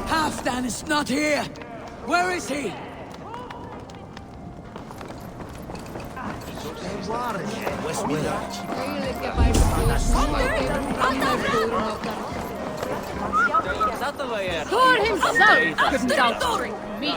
Halfdan is not here! Where is he? Thor himself couldn't outstring me!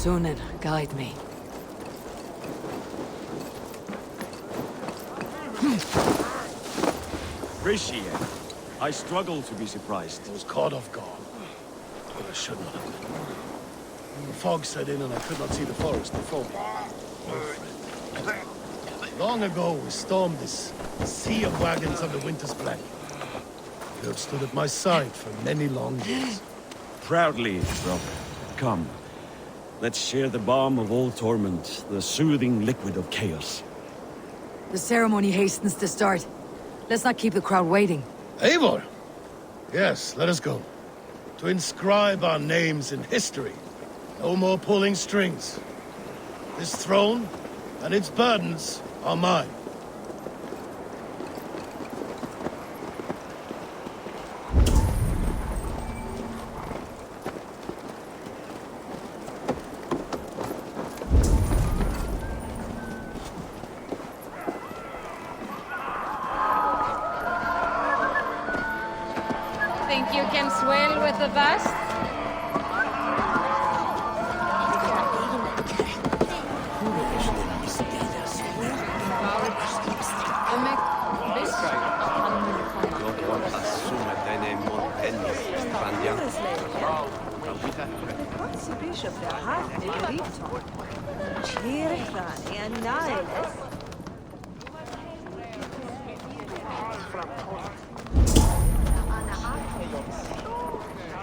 Sunan, guide me. Appreciate it. I struggle to be surprised. I was caught off guard, but I should not have been. The fog set in and I could not see the forest before me. No friend. Long ago we stormed this sea of wagons under Winter's Blanket. You have stood at my side for many long years. Proudly, brother. Come. Let's share the balm of all torment, the soothing liquid of chaos. The ceremony hastens to start. Let's not keep the crowd waiting. Eivor! Yes, let us go. To inscribe our names in history. No more pulling strings. This throne and its burdens are mine. Think you can swell with the best?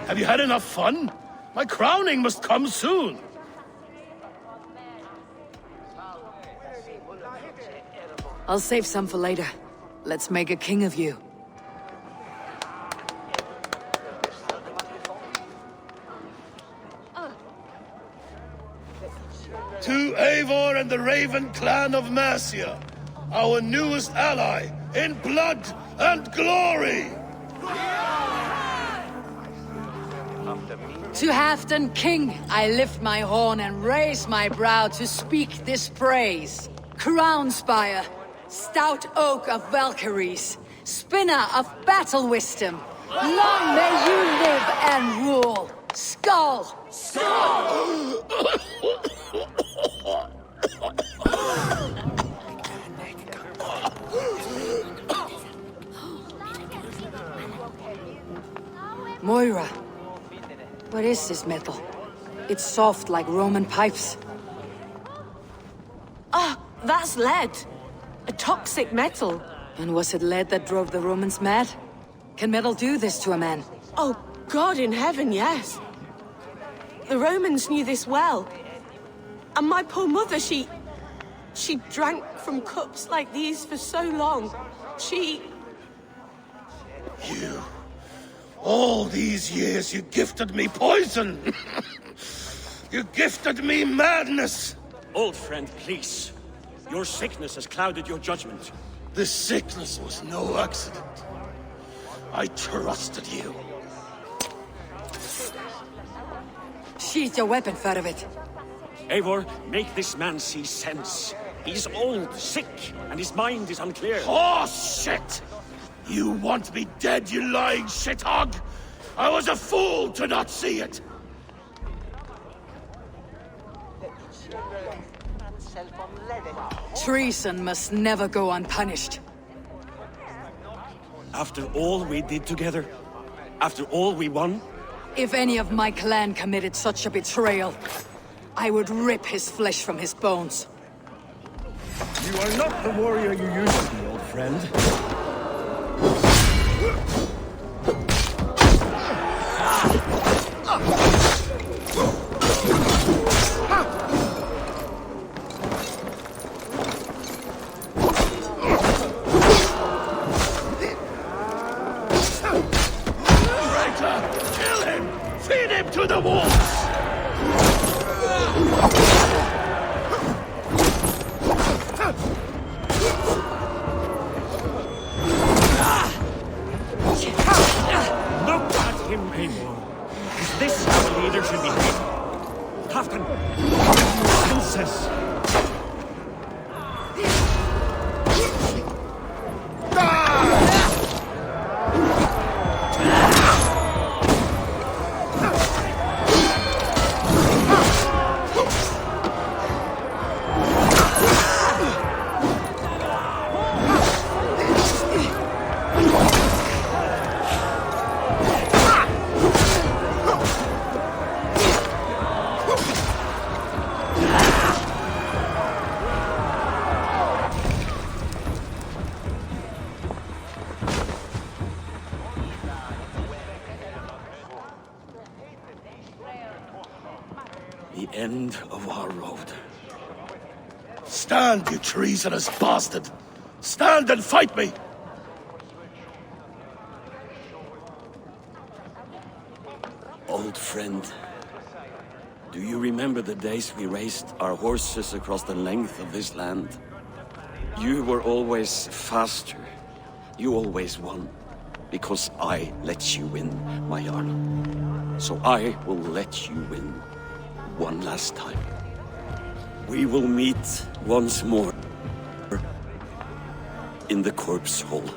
Have you had enough fun? My crowning must come soon. I'll save some for later. Let's make a king of you. To Eivor and the Raven clan of Mercia, our newest ally in blood and glory! To Halfdan King, I lift my horn and raise my brow to speak this praise. Crown spire, stout oak of Valkyries, spinner of battle wisdom, long may you live and rule. Skull! Skull! Moira, what is this metal? It's soft like Roman pipes. Ah, that's lead. A toxic metal. And was it lead that drove the Romans mad? Can metal do this to a man? Oh, God in heaven, yes. The Romans knew this well. And my poor mother, she drank from cups like these for so long. You... All these years you gifted me poison! You gifted me madness! Old friend, please. Your sickness has clouded your judgment. This sickness was no accident. I trusted you. Sheath your weapon, Fedovit. Eivor, make this man see sense. He's old, sick, and his mind is unclear. Horse shit! You want me dead, you lying shithog? I was a fool to not see it! Treason must never go unpunished. After all we did together? After all we won? If any of my clan committed such a betrayal, I would rip his flesh from his bones. You are not the warrior you used to be, old friend. Feed him to the wolves! Look at him, Eivor. Is this how a leader should behave? Halfdan, senses. The end of our road. Stand, you treasonous bastard! Stand and fight me! Old friend, do you remember the days we raced our horses across the length of this land? You were always faster. You always won. Because I let you win, my Jarl. So I will let you win. One last time. We will meet once more in the corpse hole.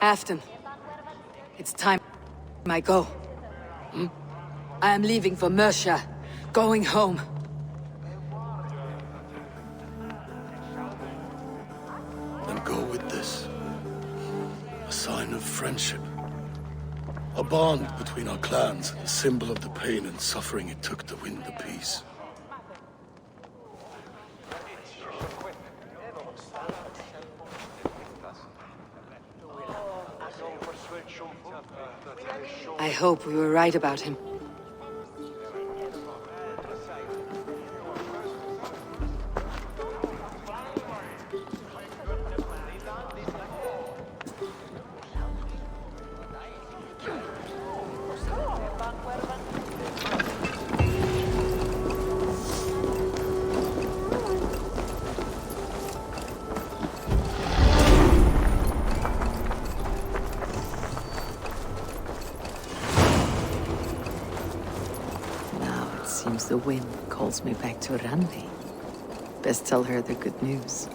Halfdan, it's time I go. I am leaving for Mercia, going home. Then go with this. A sign of friendship. A bond between our clans and a symbol of the pain and suffering it took to win the peace. I hope we were right about him. Seems the wind calls me back to Randi. Best tell her the good news.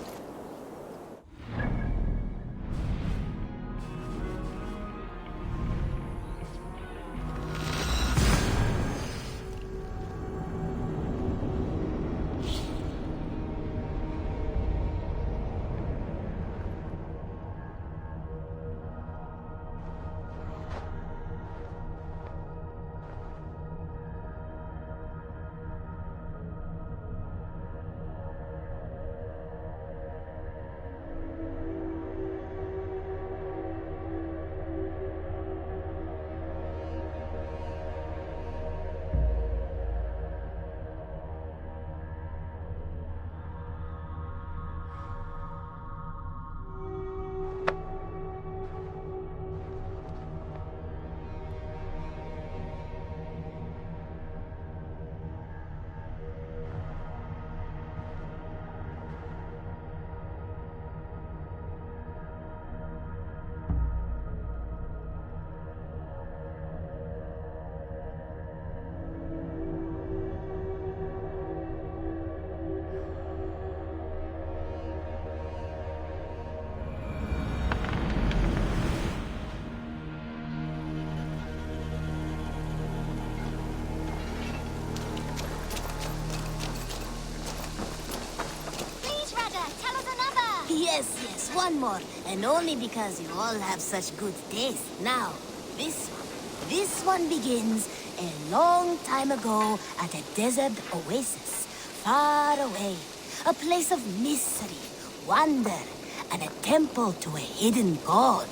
Just one more, and only because you all have such good taste. Now, this one begins a long time ago at a desert oasis, far away. A place of mystery, wonder, and a temple to a hidden god.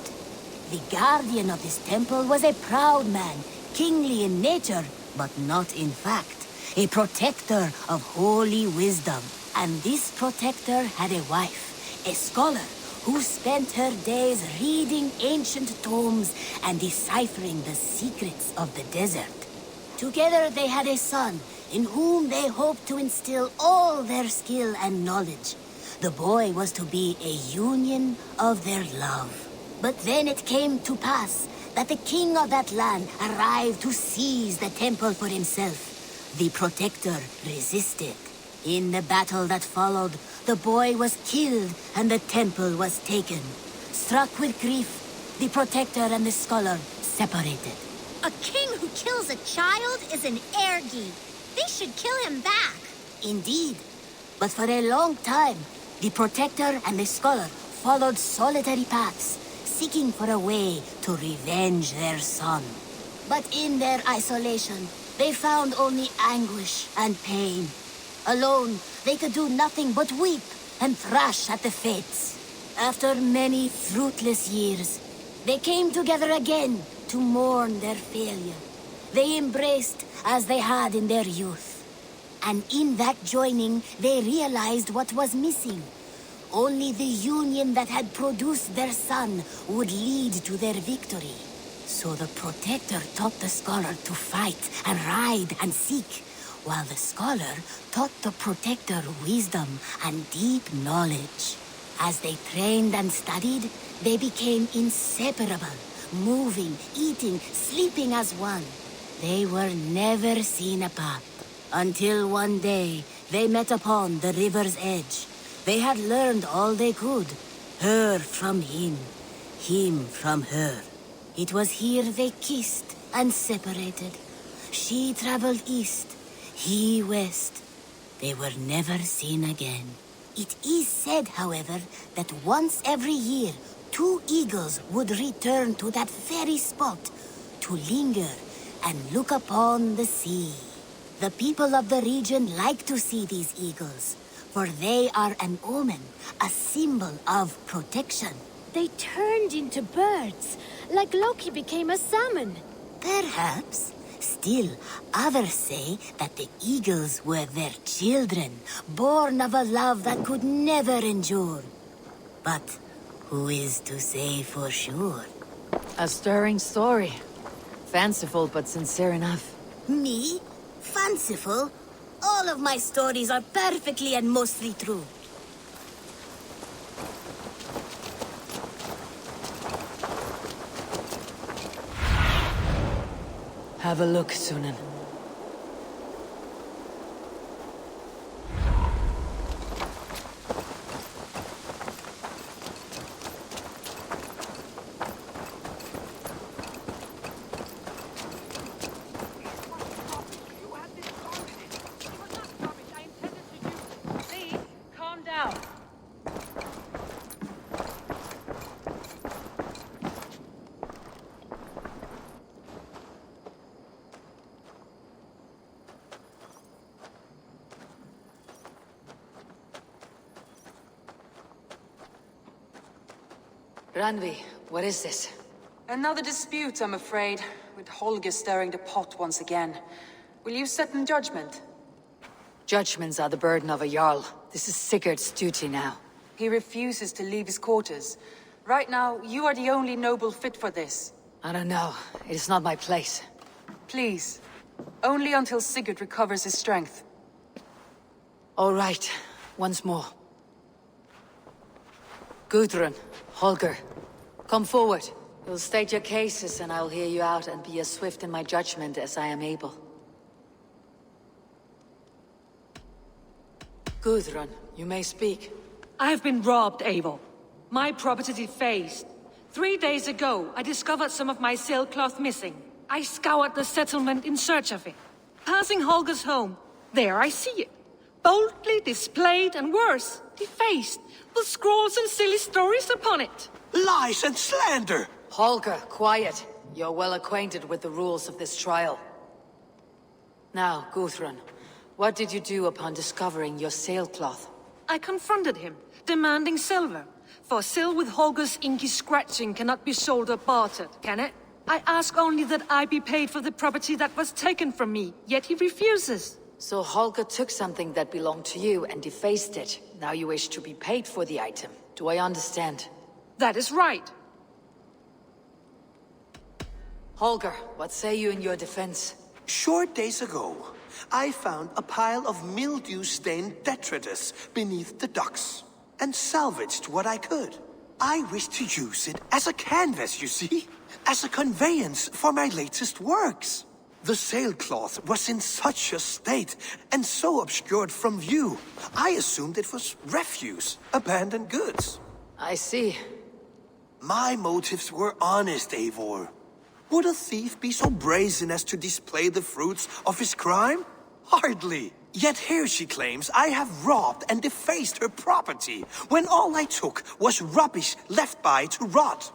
The guardian of this temple was a proud man, kingly in nature, but not in fact. A protector of holy wisdom. And this protector had a wife, a scholar, who spent her days reading ancient tomes and deciphering the secrets of the desert. Together they had a son, in whom they hoped to instill all their skill and knowledge. The boy was to be a union of their love. But then it came to pass that the king of that land arrived to seize the temple for himself. The protector resisted. In the battle that followed, the boy was killed and the temple was taken. Struck with grief, the protector and the scholar separated. A king who kills a child is an ergi. They should kill him back. Indeed. But for a long time, the protector and the scholar followed solitary paths, seeking for a way to revenge their son. But in their isolation, they found only anguish and pain. Alone, they could do nothing but weep and thrash at the fates. After many fruitless years, they came together again to mourn their failure. They embraced as they had in their youth. And in that joining, they realized what was missing. Only the union that had produced their son would lead to their victory. So the protector taught the scholar to fight and ride and seek, while the scholar taught the protector wisdom and deep knowledge. As they trained and studied, they became inseparable, moving, eating, sleeping as one. They were never seen apart, until one day they met upon the river's edge. They had learned all they could, her from him from her. It was here they kissed and separated. She traveled east, he west. They were never seen again. It is said, however, that once every year, 2 eagles would return to that very spot to linger and look upon the sea. The people of the region like to see these eagles, for they are an omen, a symbol of protection. They turned into birds, like Loki became a salmon. Perhaps. Still, others say that the eagles were their children, born of a love that could never endure. But who is to say for sure? A stirring story. Fanciful, but sincere enough. Me? Fanciful? All of my stories are perfectly and mostly true. Have a look, Sunan. Please, calm down. Ranvi, what is this? Another dispute, I'm afraid, with Holger stirring the pot once again. Will you sit in judgment? Judgments are the burden of a Jarl. This is Sigurd's duty now. He refuses to leave his quarters. Right now, you are the only noble fit for this. I don't know. It is not my place. Please. Only until Sigurd recovers his strength. All right. Once more. Gudrun, Holger, come forward. You'll state your cases and I'll hear you out and be as swift in my judgment as I am able. Gudrun, you may speak. I have been robbed, Abel. My property defaced. 3 days ago, I discovered some of my sailcloth missing. I scoured the settlement in search of it. Passing Holger's home, there I see it. boldly displayed and worse, defaced, with scrolls and silly stories upon it. Lies and slander! Holger, quiet. You're well acquainted with the rules of this trial. Now, Guthrun, what did you do upon discovering your sailcloth? I confronted him, demanding silver. For sil with Holger's inky scratching cannot be sold or bartered, can it? I ask only that I be paid for the property that was taken from me, yet he refuses. So Holger took something that belonged to you and defaced it. Now you wish to be paid for the item. Do I understand? That is right. Holger, what say you in your defense? Short days ago, I found a pile of mildew-stained detritus beneath the docks, and salvaged what I could. I wished to use it as a canvas, you see? As a conveyance for my latest works. The sailcloth was in such a state, and so obscured from view, I assumed it was refuse, abandoned goods. I see. My motives were honest, Eivor. Would a thief be so brazen as to display the fruits of his crime? Hardly. Yet here she claims I have robbed and defaced her property, when all I took was rubbish left by to rot.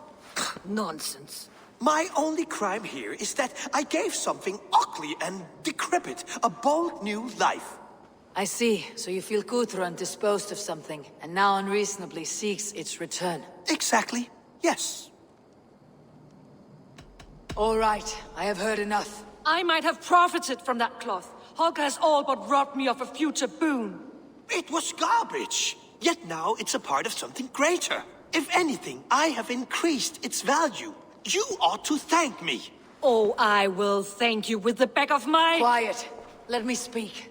Nonsense. My only crime here is that I gave something ugly and decrepit a bold new life. I see. So you feel Guthrun disposed of something, and now unreasonably seeks its return. Exactly. Yes. All right, I have heard enough. I might have profited from that cloth. Holger has all but robbed me of a future boon. It was garbage. Yet now it's a part of something greater. If anything, I have increased its value. You ought to thank me. Oh, I will thank you with the back of my... Quiet. Let me speak.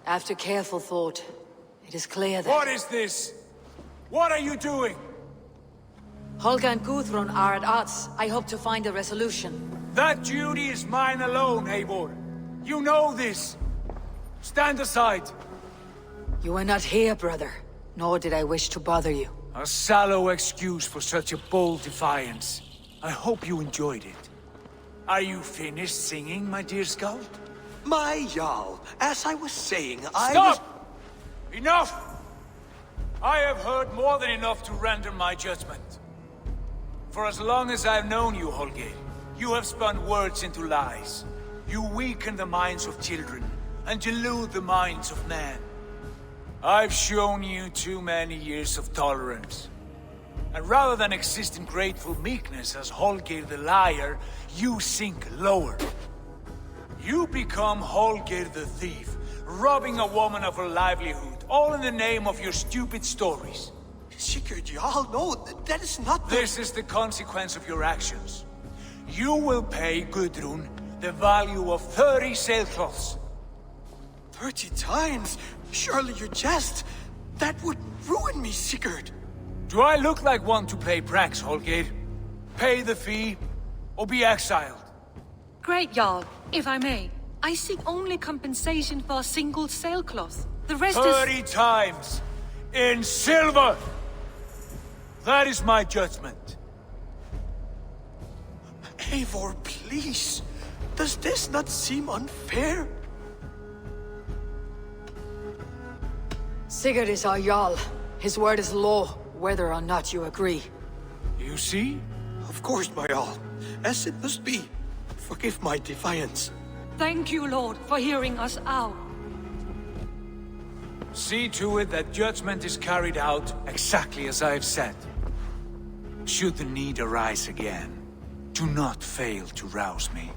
After careful thought, it is clear that... What is this? What are you doing? Holger and Guthrun are at odds. I hope to find a resolution. That duty is mine alone, Eivor. You know this. Stand aside. You were not here, brother. Nor did I wish to bother you. A sallow excuse for such a bold defiance. I hope you enjoyed it. Are you finished singing, my dear Skald? My Jarl, as I was saying, Stop! Enough! I have heard more than enough to render my judgment. For as long as I've known you, Holger, you have spun words into lies. You weaken the minds of children, and delude the minds of men. I've shown you too many years of tolerance. And rather than exist in grateful meekness as Holger the liar, you sink lower. You become Holger the thief, robbing a woman of her livelihood, all in the name of your stupid stories. Sigurd, Jarl, no, that is not the... This is the consequence of your actions. You will pay Gudrun the value of 30 sailcloths. 30 times? Surely you jest. That would ruin me, Sigurd. Do I look like one to play pranks, Holger? Pay the fee, or be exiled. Great, Jarl. If I may, I seek only compensation for a single sailcloth. The rest 30 times! In silver! That is my judgment. Eivor, please. Does this not seem unfair? Sigurd is our Jarl. His word is law, whether or not you agree. You see? Of course, my Jarl. As it must be. Forgive my defiance. Thank you, Lord, for hearing us out. See to it that judgment is carried out exactly as I have said. Should the need arise again, do not fail to rouse me.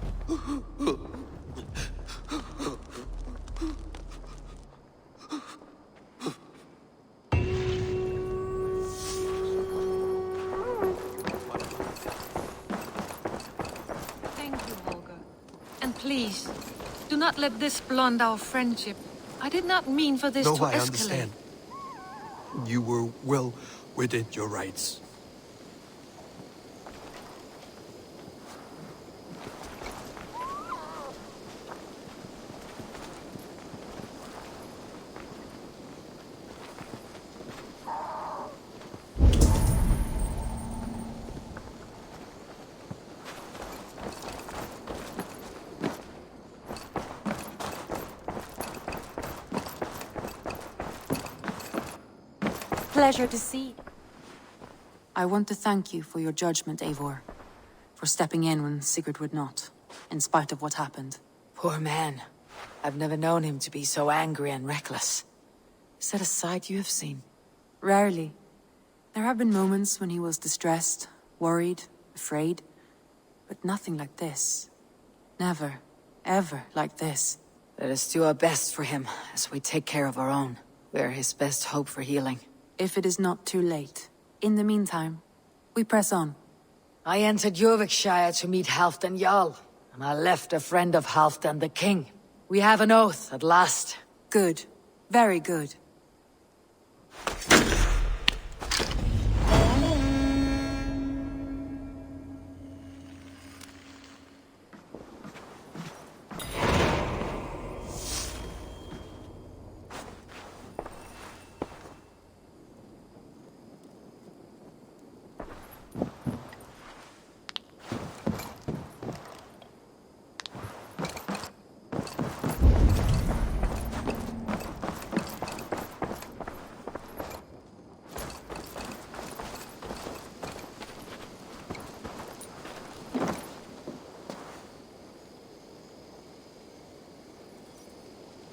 Please, do not let this blunt our friendship. I did not mean for this to escalate. No, I understand. You were well within your rights. pleasure to see. I want to thank you for your judgment, Eivor. For stepping in when Sigurd would not, in spite of what happened. Poor man. I've never known him to be so angry and reckless. Is that a side you have seen? Rarely. There have been moments when he was distressed, worried, afraid. But nothing like this. Never, ever like this. Let us do our best for him, as we take care of our own. We are his best hope for healing. If it is not too late. In the meantime, we press on. I entered Jorvikshire to meet Halfdan Jarl, and I left a friend of Halfdan the king. We have an oath at last. Good. Very good.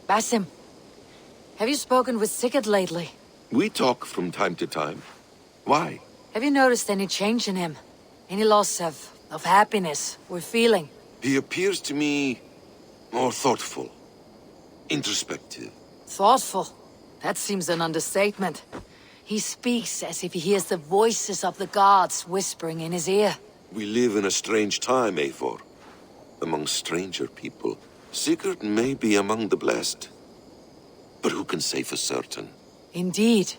Basim, have you spoken with Sigurd lately? We talk from time to time. Why? Have you noticed any change in him? Any loss of happiness or feeling? He appears to me more thoughtful, introspective. Thoughtful? That seems an understatement. He speaks as if he hears the voices of the gods whispering in his ear. We live in a strange time, Eivor. Among stranger people. Sigurd may be among the blessed. But who can say for certain? Indeed.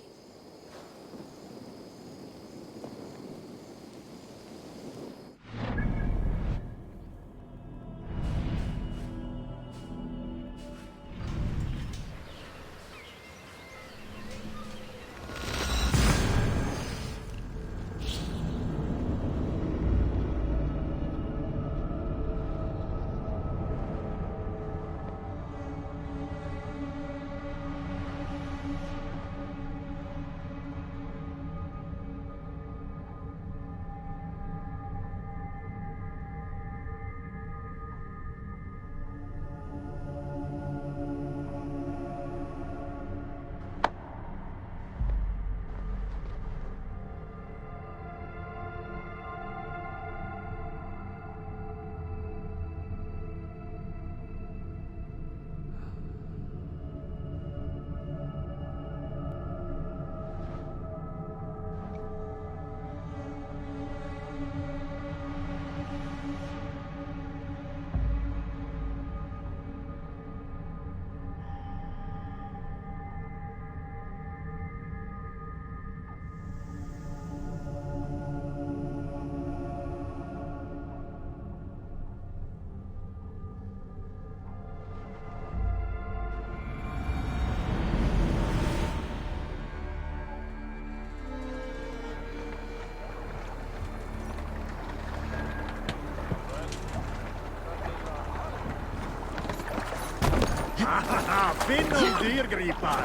Finn och dyrgripar!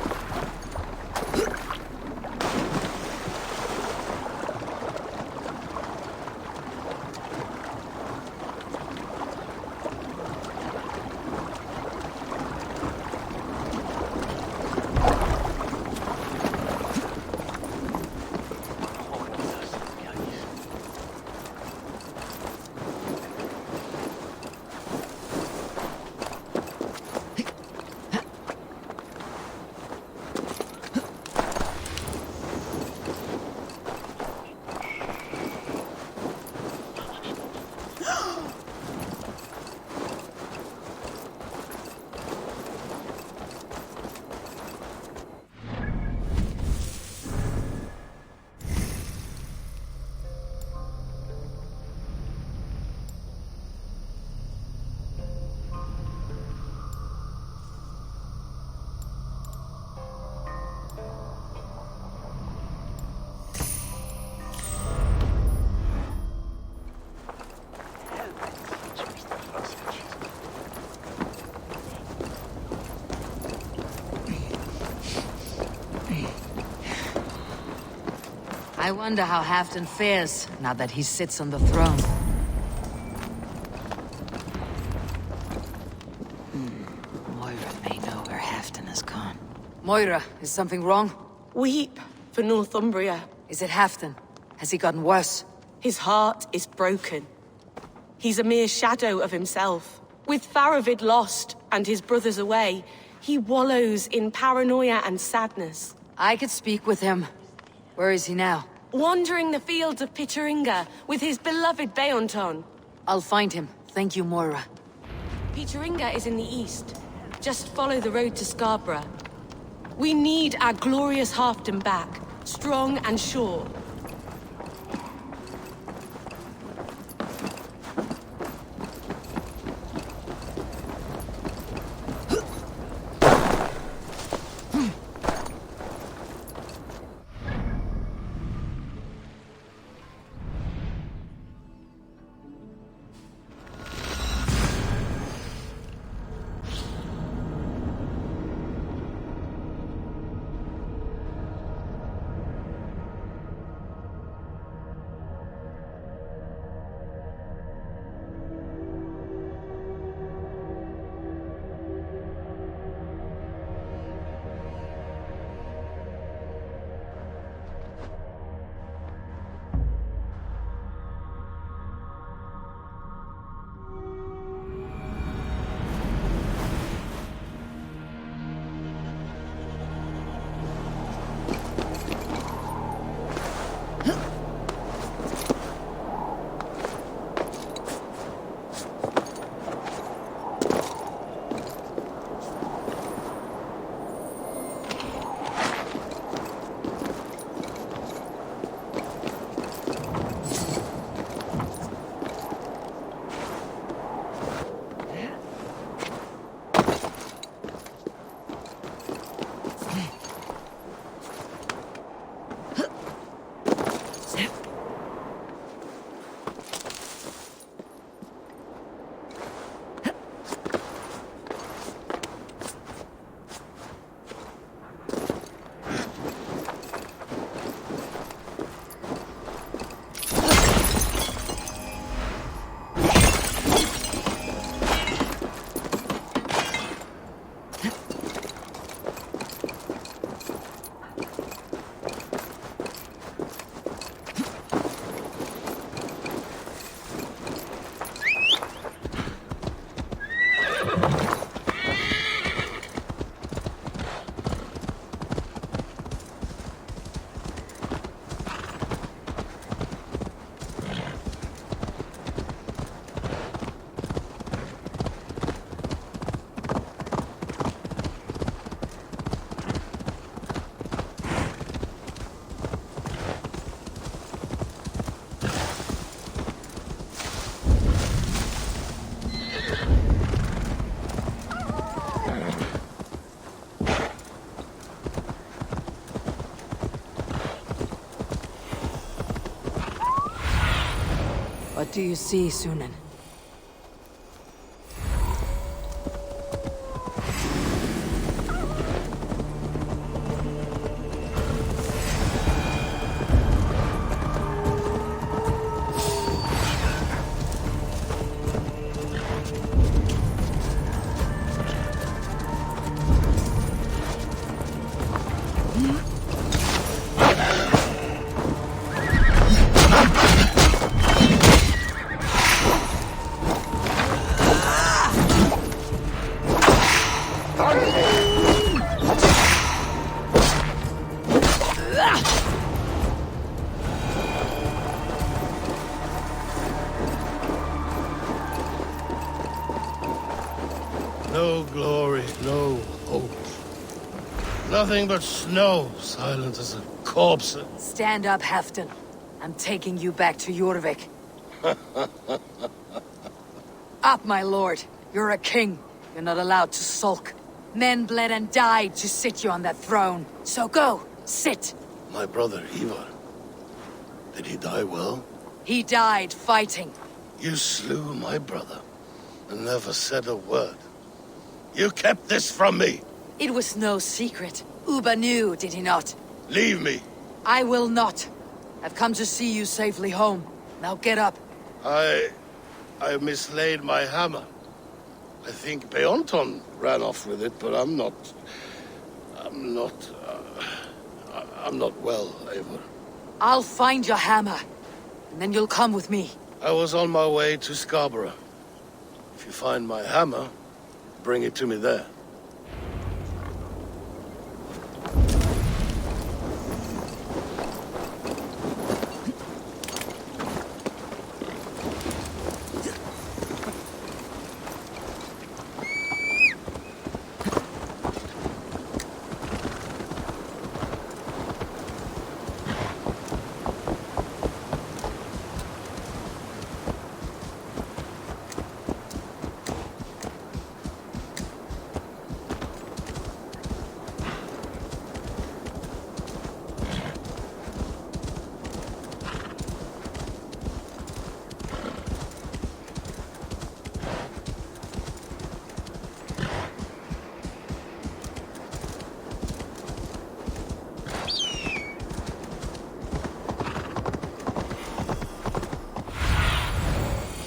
I wonder how Halfdan fares now that he sits on the throne. Moira may know where Halfdan has gone. Moira, is something wrong? Weep for Northumbria. Is it Halfdan? Has he gotten worse? His heart is broken. He's a mere shadow of himself. With Faravid lost and his brothers away, he wallows in paranoia and sadness. I could speak with him. Where is he now? Wandering the fields of Pitteringa with his beloved Beonton. I'll find him. Thank you, Moira. Pitteringa is in the east. Just follow the road to Scarborough. We need our glorious Halfdan back, strong and sure. What do you see, Sunan? No glory, no hope. Nothing but snow, silent as a corpse. Stand up, Halfdan. I'm taking you back to Jorvik. Up, my lord. You're a king. You're not allowed to sulk. Men bled and died to sit you on that throne. So go, sit. My brother, Ivar. Did he die well? He died fighting. You slew my brother and never said a word. You kept this from me. It was no secret. Uba knew, did he not? Leave me. I will not. I've come to see you safely home. Now get up. I mislaid my hammer. I think Beonton ran off with it, but I'm not well, Eivor. I'll find your hammer, and then you'll come with me. I was on my way to Scarborough. If you find my hammer, bring it to me there.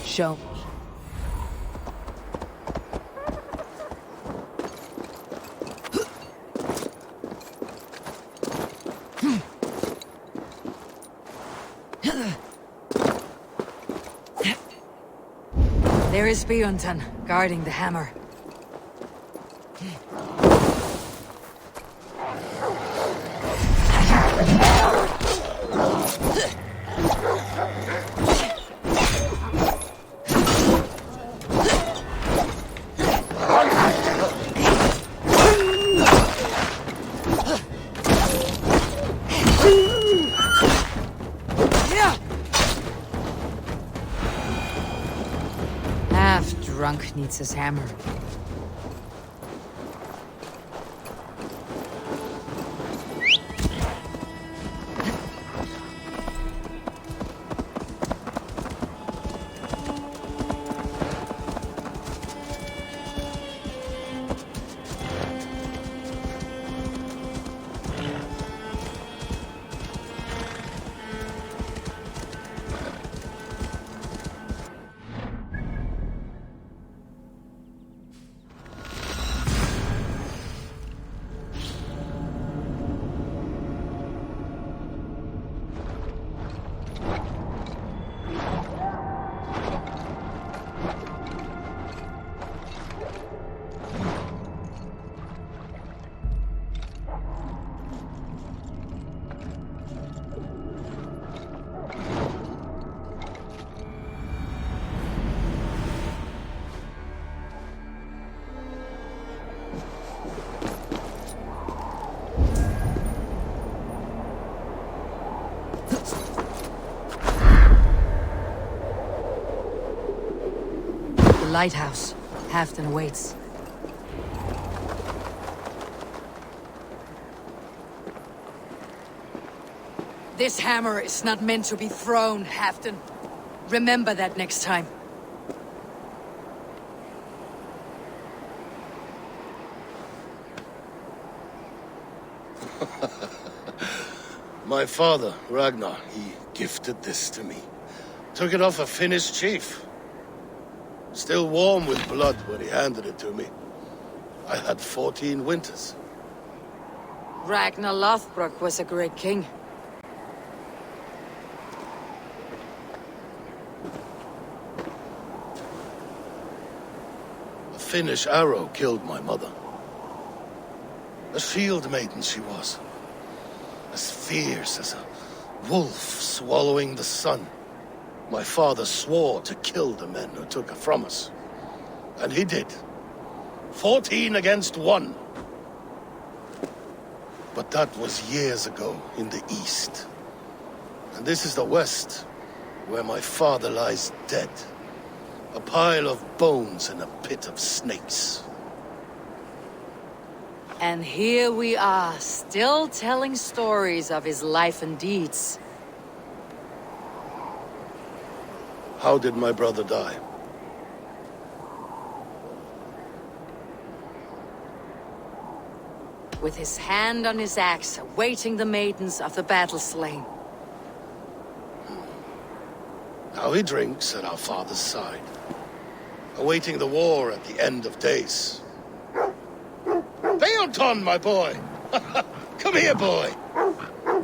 Show me. There is Beonton, guarding the hammer. Drunk needs his hammer. Lighthouse. Halfdan waits. This hammer is not meant to be thrown, Halfdan. Remember that next time. My father, Ragnar, he gifted this to me. Took it off a Finnish chief. Still warm with blood when he handed it to me. I had 14 winters. Ragnar Lothbrok was a great king. A Finnish arrow killed my mother. A shield maiden she was. As fierce as a wolf swallowing the sun. My father swore to kill the men who took her from us. And he did. 14 against 1. But that was years ago in the east. And this is the west, where my father lies dead. A pile of bones in a pit of snakes. And here we are, still telling stories of his life and deeds. How did my brother die? With his hand on his axe, awaiting the maidens of the battle slain. Now he drinks at our father's side, awaiting the war at the end of days. Beoton, my boy! Come here, boy!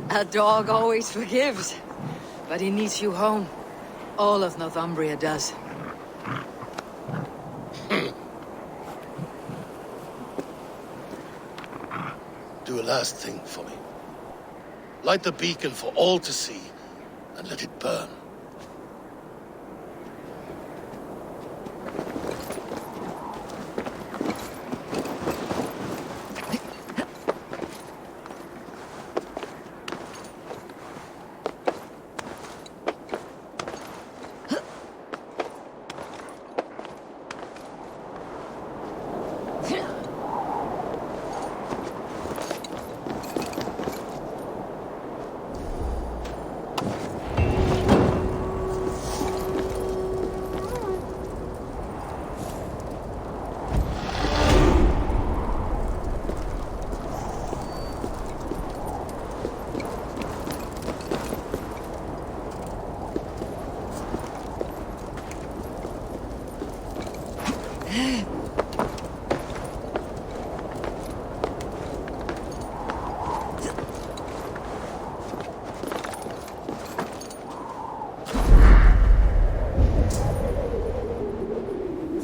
A dog always forgives, but he needs you home. All of Northumbria does. Do a last thing for me. Light the beacon for all to see, and let it burn.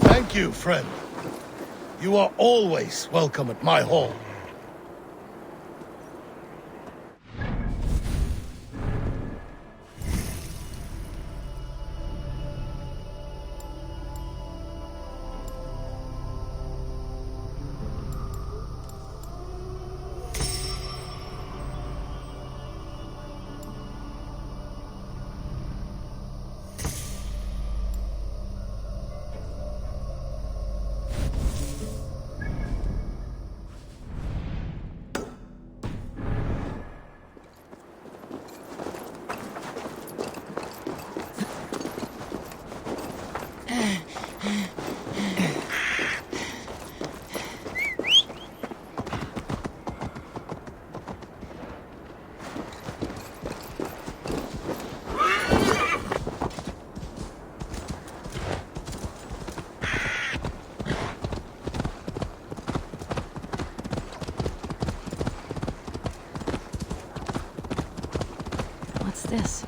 Thank you, friend. You are always welcome at my hall. What's this?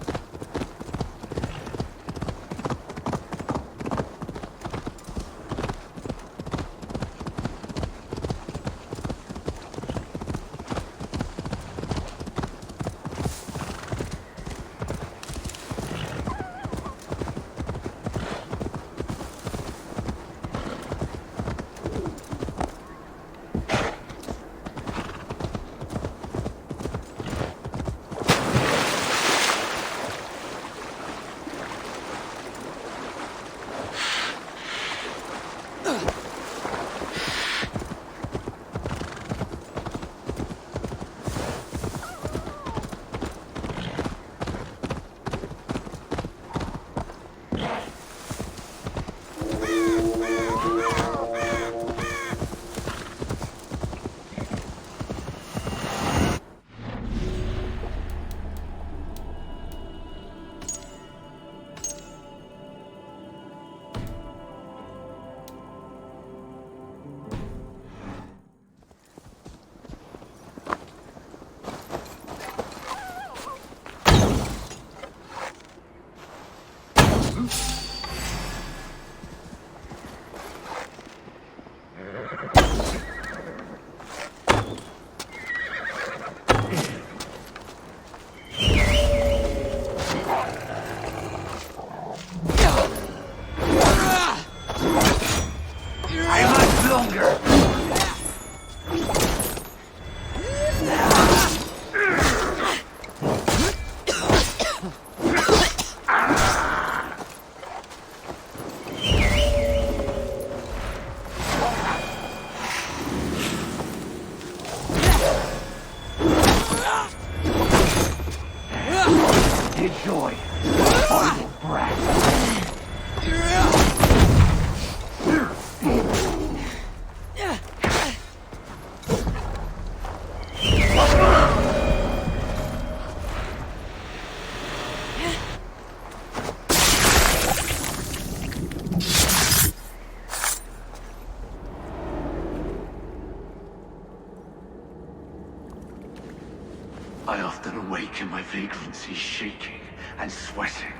I often awake in my vagrancy, shaking and sweating.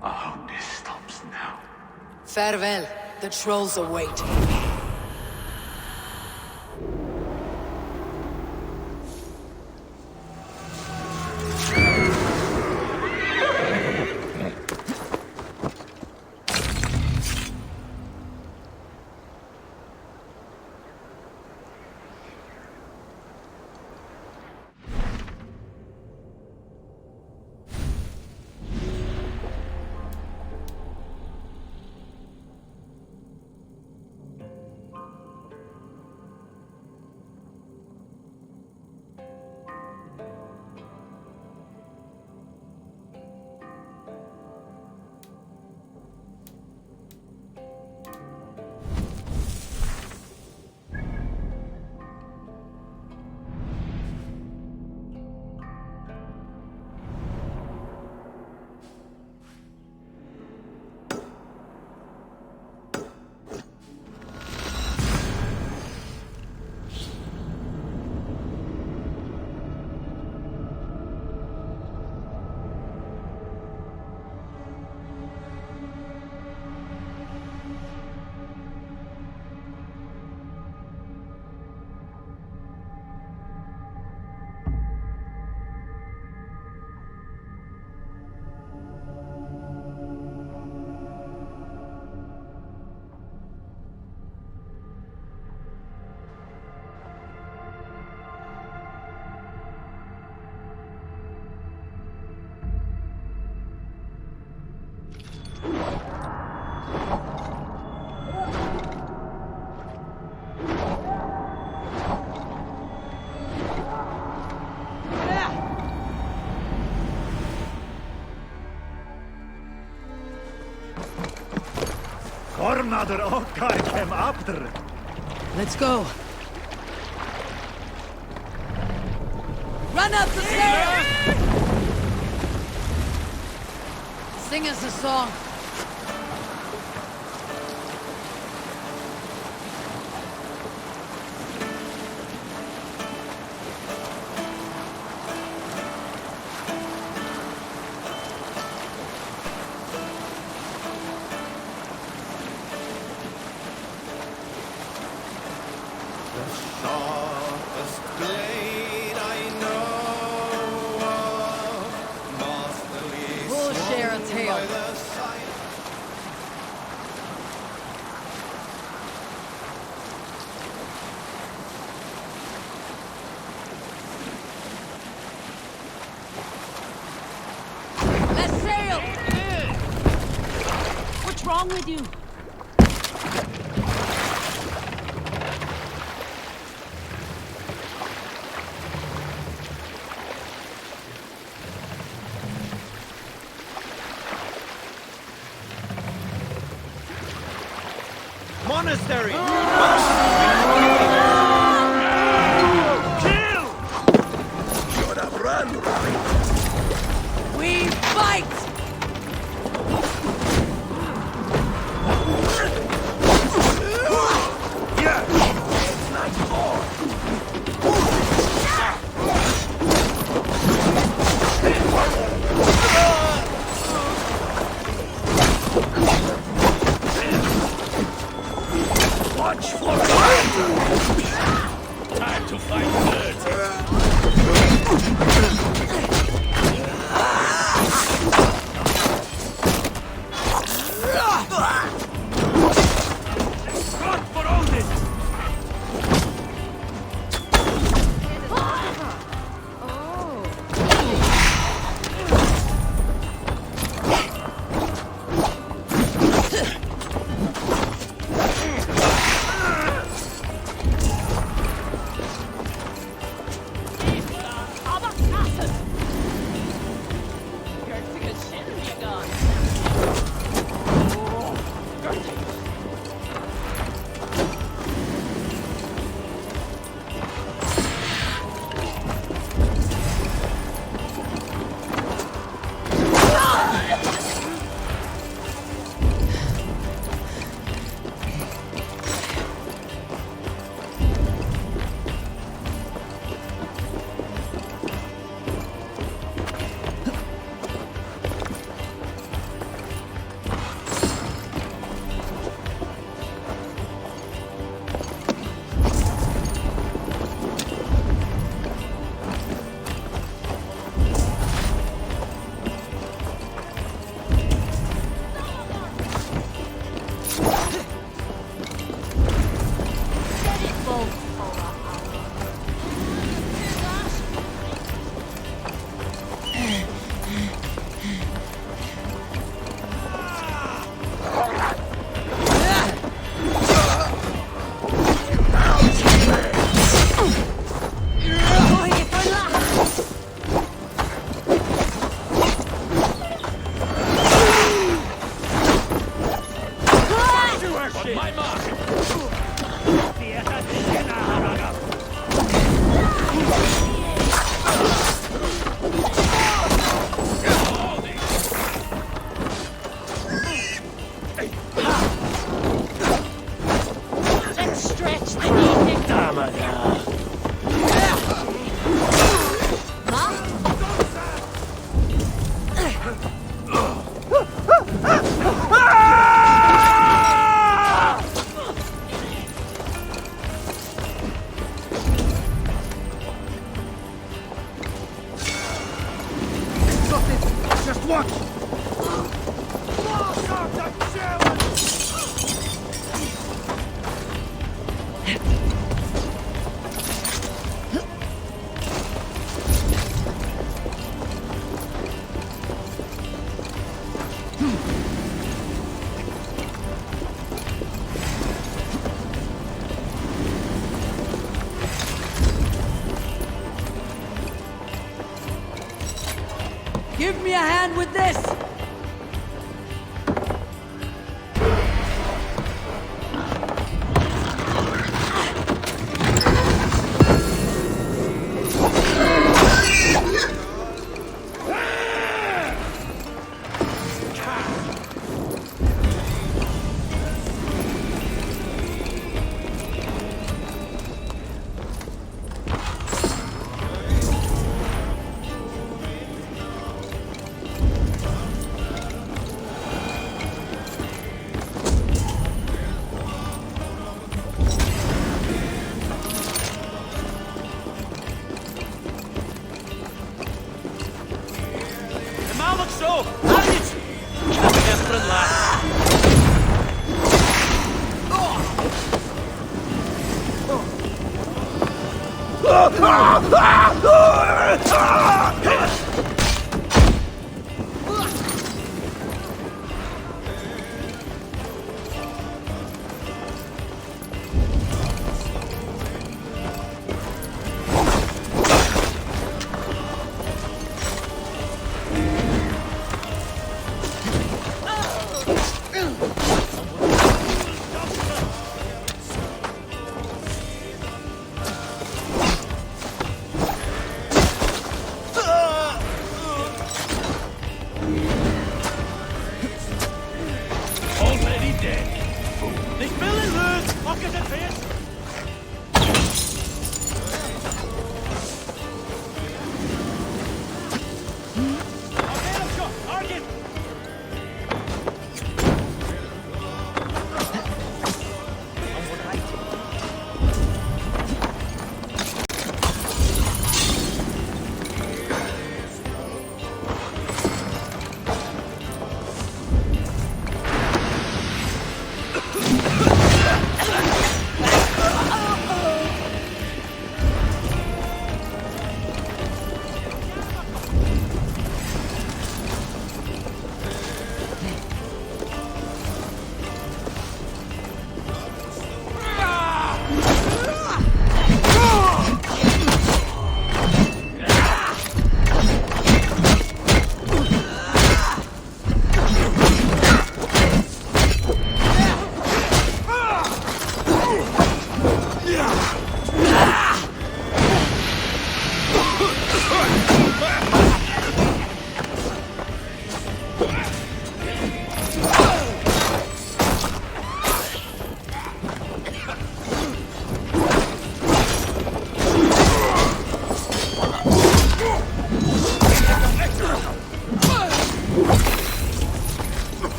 I hope this stops now. Farewell. The trolls await. Let's go. Run up the stairs! Sing us a song. What's wrong with you? Monastery! Kill! Should have run, right? We fight! Watch for fire! Time to fight dirty. Run for all this! watch! Give me a hand with this!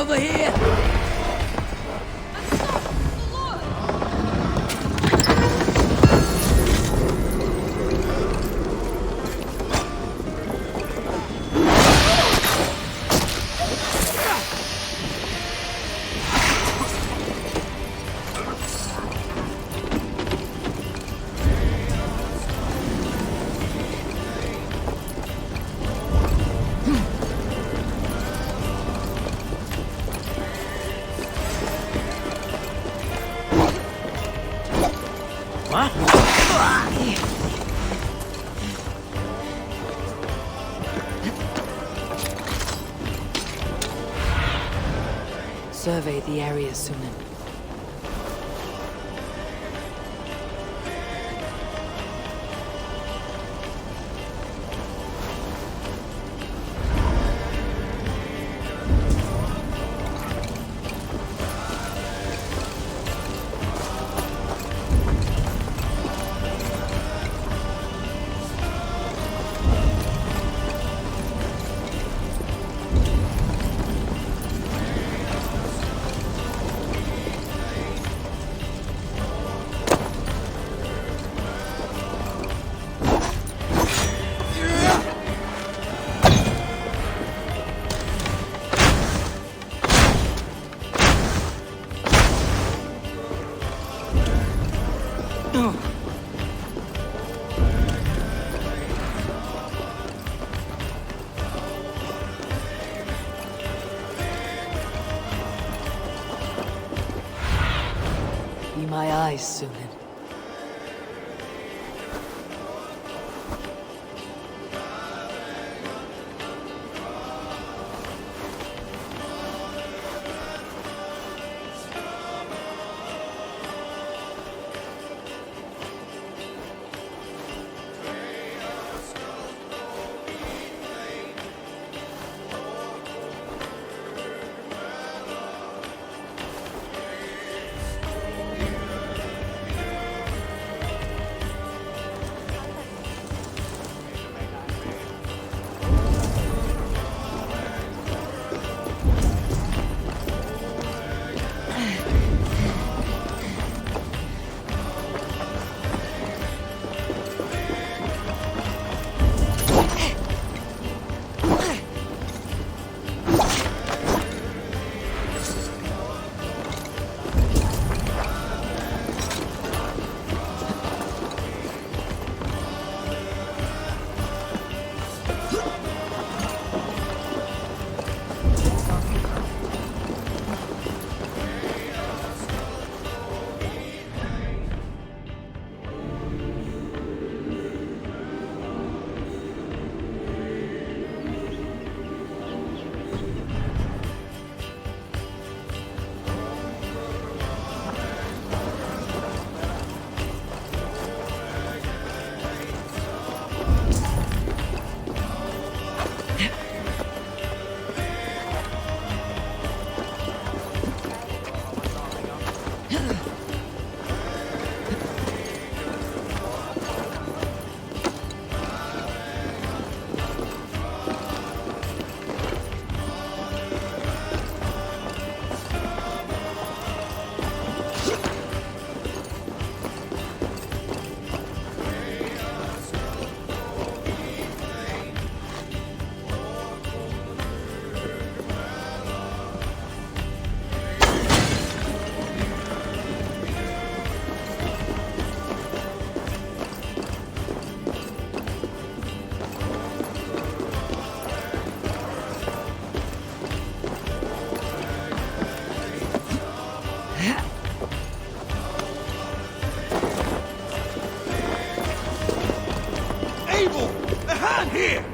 Over here! Survey the area, Sunan. Be my eyes, Sunan. Here!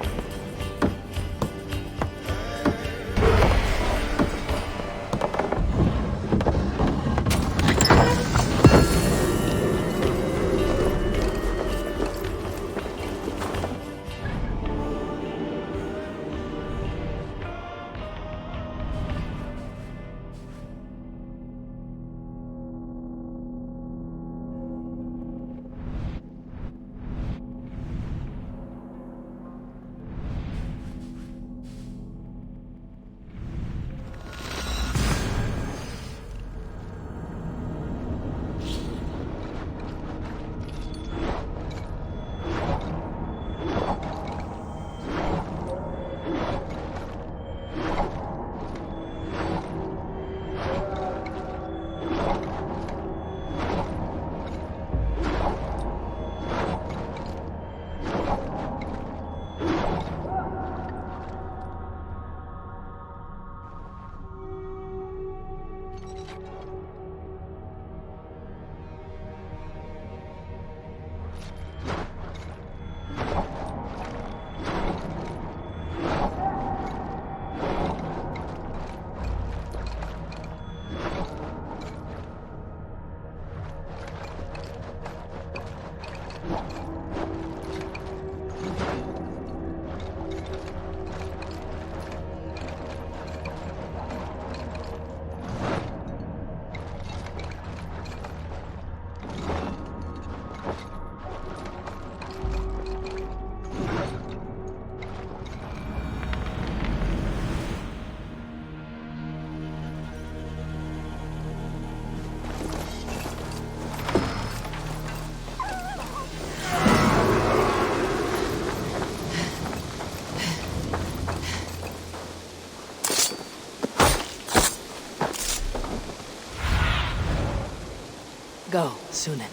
Go, Sunan.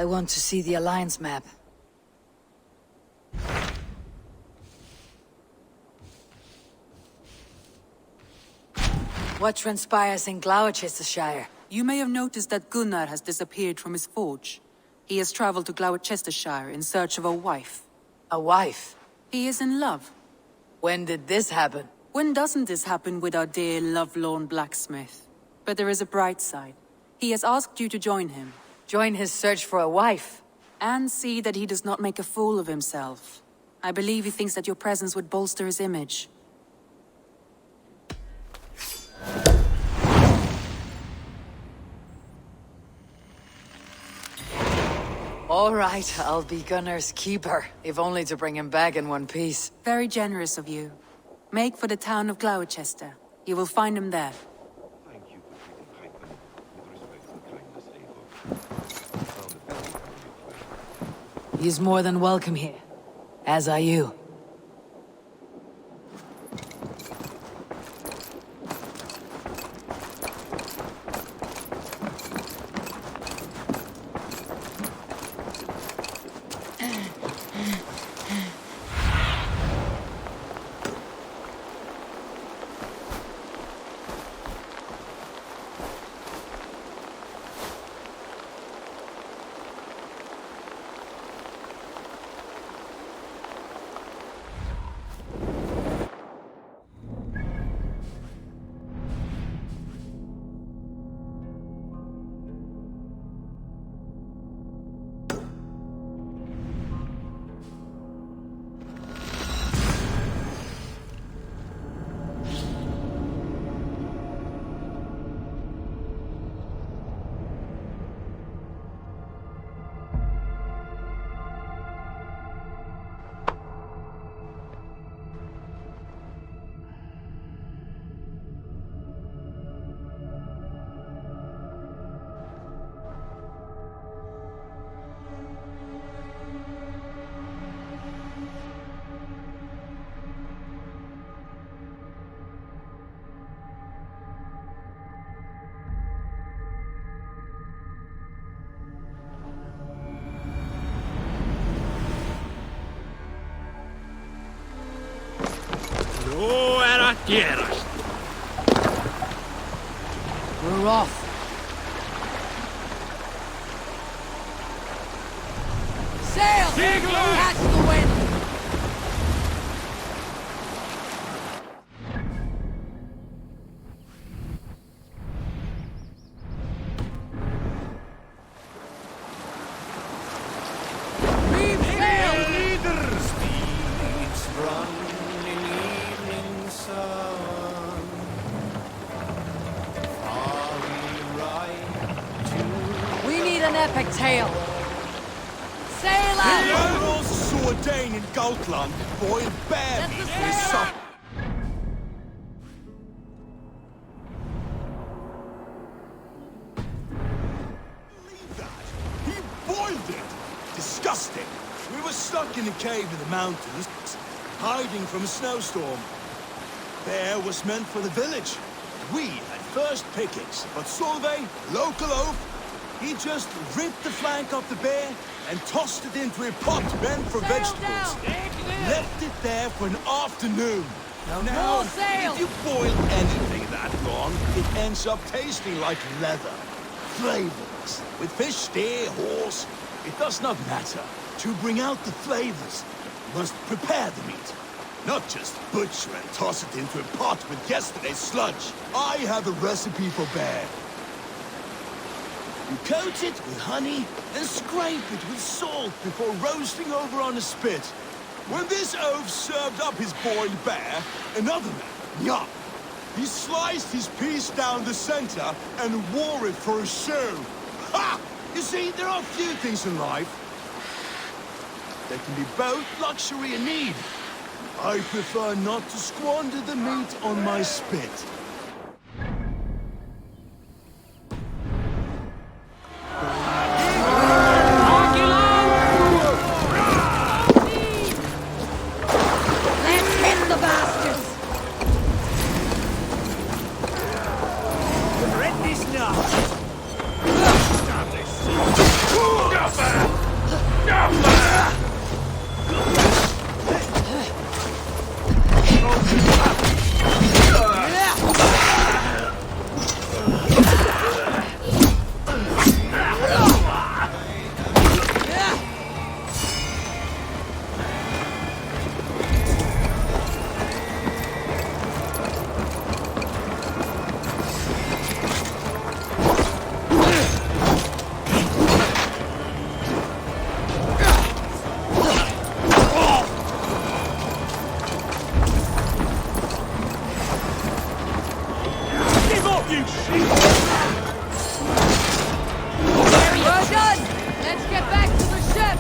I want to see the Alliance map. What transpires in Gloucestershire? You may have noticed that Gunnar has disappeared from his forge. He has traveled to Gloucestershire in search of a wife. A wife? He is in love. When did this happen? When doesn't this happen with our dear lovelorn blacksmith? But there is a bright side. He has asked you to join him. Join his search for a wife? And see that he does not make a fool of himself. I believe he thinks that your presence would bolster his image. All right, I'll be Gunnar's keeper, if only to bring him back in one piece. Very generous of you. Make for the town of Gloucester. You will find him there. Thank you for treating Halfdan with respect and kindness, Eivor. He's more than welcome here. As are you. Gerast. We're off. Sail! Catch the wind! Reef sail! Leaders, steeds run in evening sun. Are we right to... We need an epic tale. Sail out! The Earls saw a Dane in Gautland boil bear meat for his supper. Believe that? He boiled it! Disgusting! We were stuck in a cave in the mountains, hiding from a snowstorm. Bear was meant for the village. We had first pickings, but Solveig, local oaf, he just ripped the flank off the bear and tossed it into a pot meant for vegetables. Left it there for an afternoon. Now, more sail! if you boil anything that long, it ends up tasting like leather. Flavorless. With fish, steer, horse, it does not matter. To bring out the flavors, you must prepare the meat. Not just butcher and toss it into a pot with yesterday's sludge. I have a recipe for bear. You coat it with honey and scrape it with salt before roasting over on a spit. When this oaf served up his boiled bear, another man, Nyak, he sliced his piece down the center and wore it for a show. Ha! You see, there are few things in life that can be both luxury and need. I prefer not to squander the meat on my spit. Let's hit the bastards! Rend this now! Well done! Let's get back to the ship!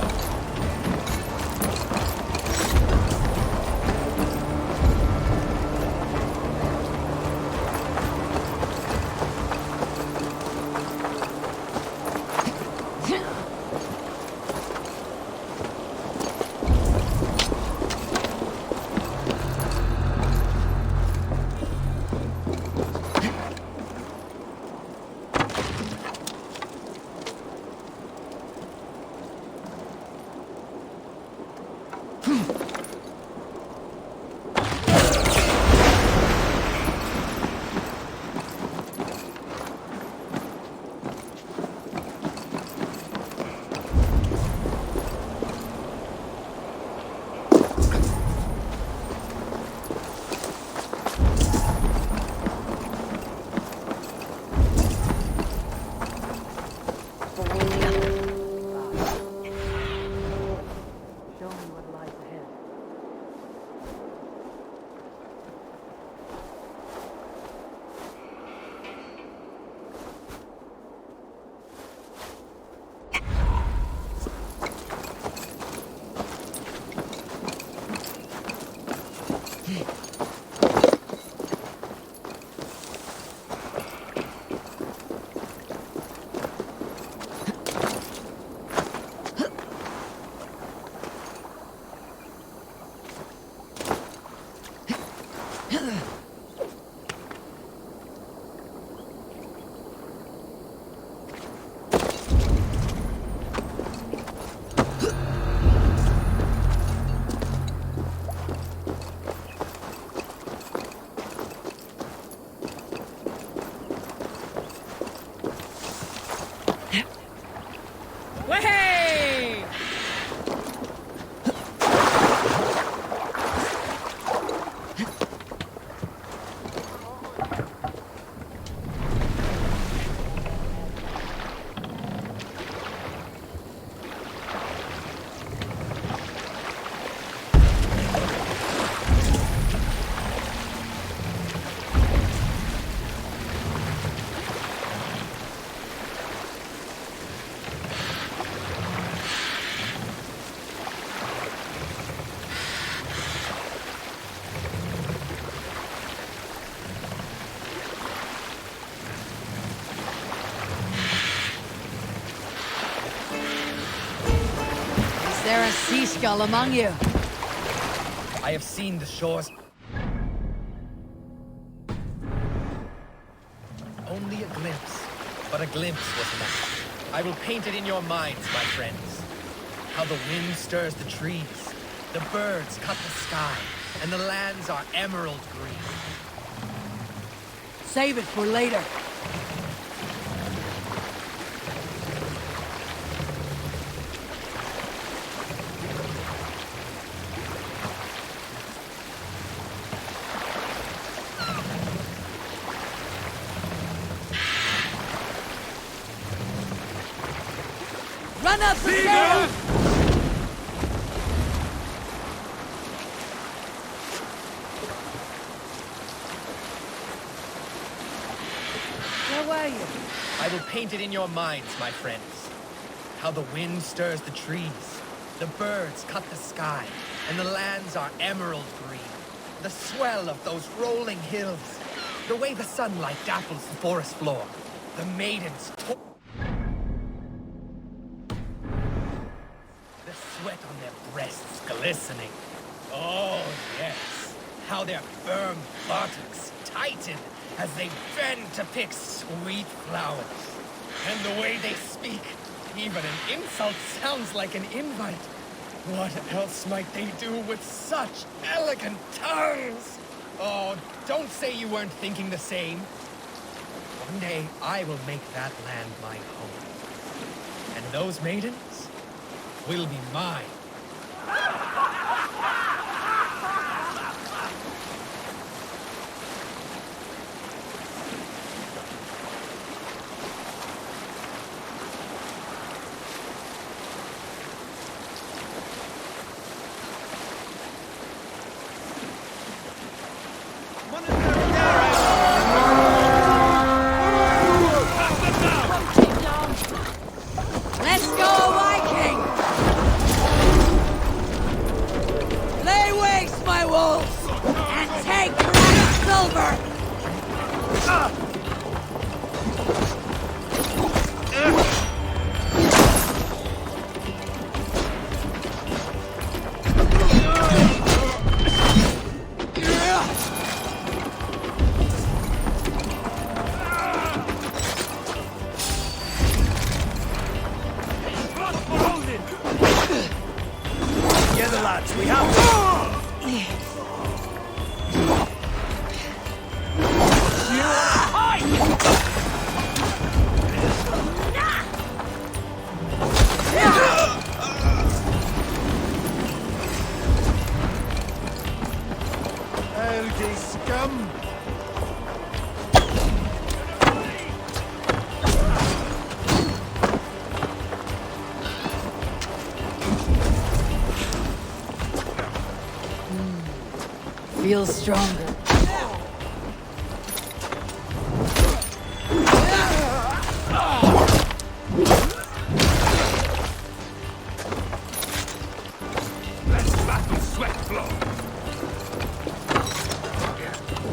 Is there a sea skull among you? I have seen the shores. Only a glimpse, but a glimpse was enough. I will paint it in your minds, my friends. How the wind stirs the trees, the birds cut the sky, and the lands are emerald green. Save it for later. Run up the sail! Where were you? I will paint it in your minds, my friends. How the wind stirs the trees, the birds cut the sky, and the lands are emerald green. The swell of those rolling hills, the way the sunlight dapples the forest floor, the maidens the sweat on their breasts glistening. Oh, yes. How their firm buttocks tighten as they bend to pick sweet flowers. And the way they speak, even an insult sounds like an invite. What else might they do with such elegant tongues? Oh, don't say you weren't thinking the same. One day, I will make that land my home. And those maidens will be mine. Let's go, Viking! Lay waste my wolves and take Crown Silver! Together, lads, we have Elgy scum! Feels stronger.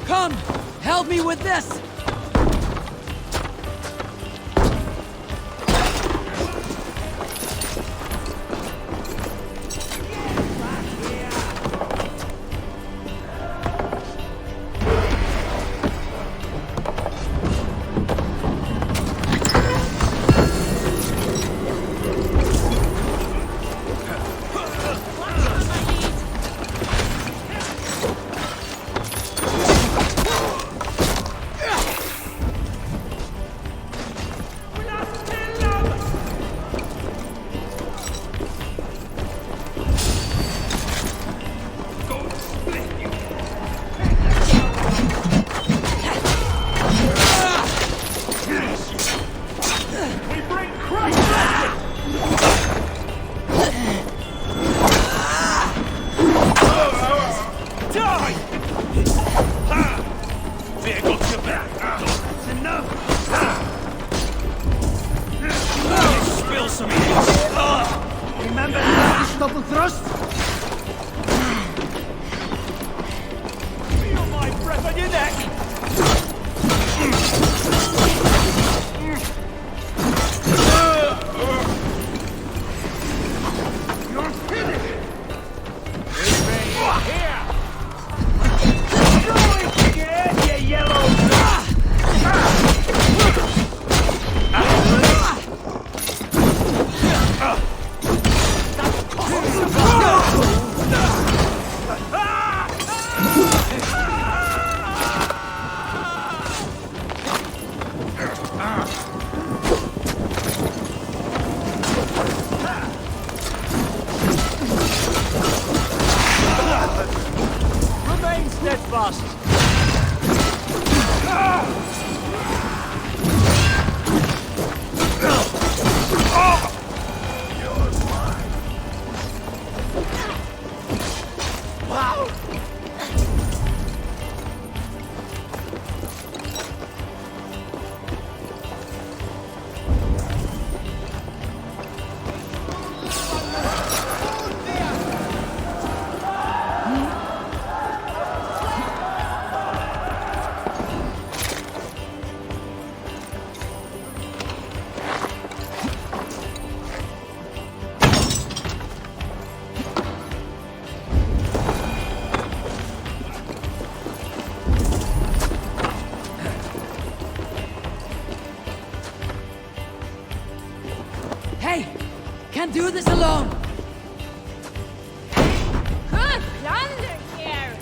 Come! Help me with this! Remember the double thrust? Feel my breath on your neck! You're finished! Here! Go again, you yellow! Remain steadfast! Wow! can't do this alone! Good plunder here!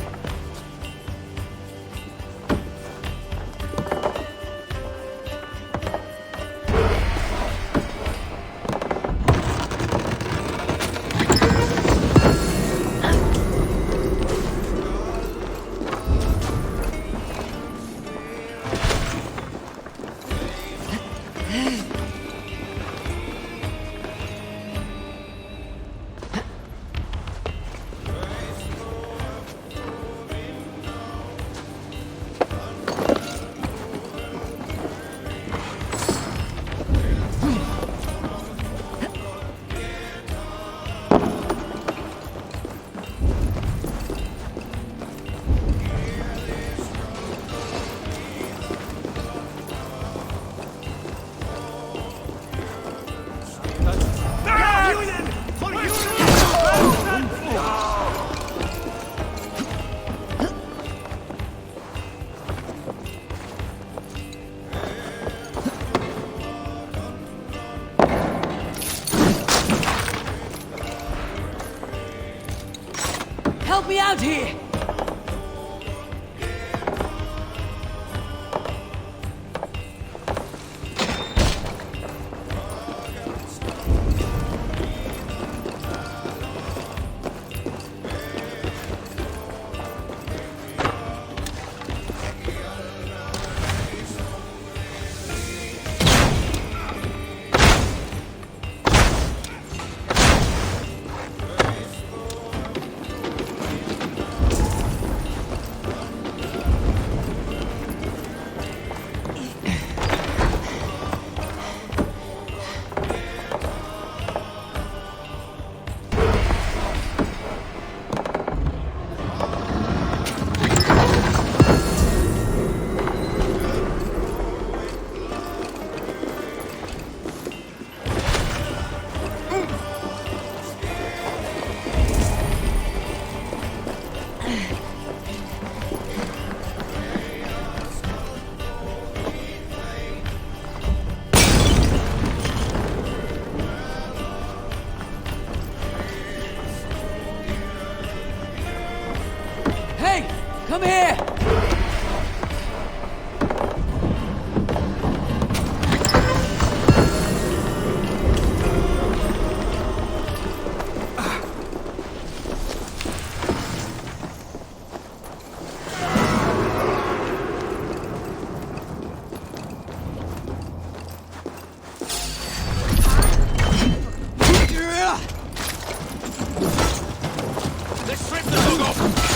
Help me out here! Come here! Let's rip the dog off!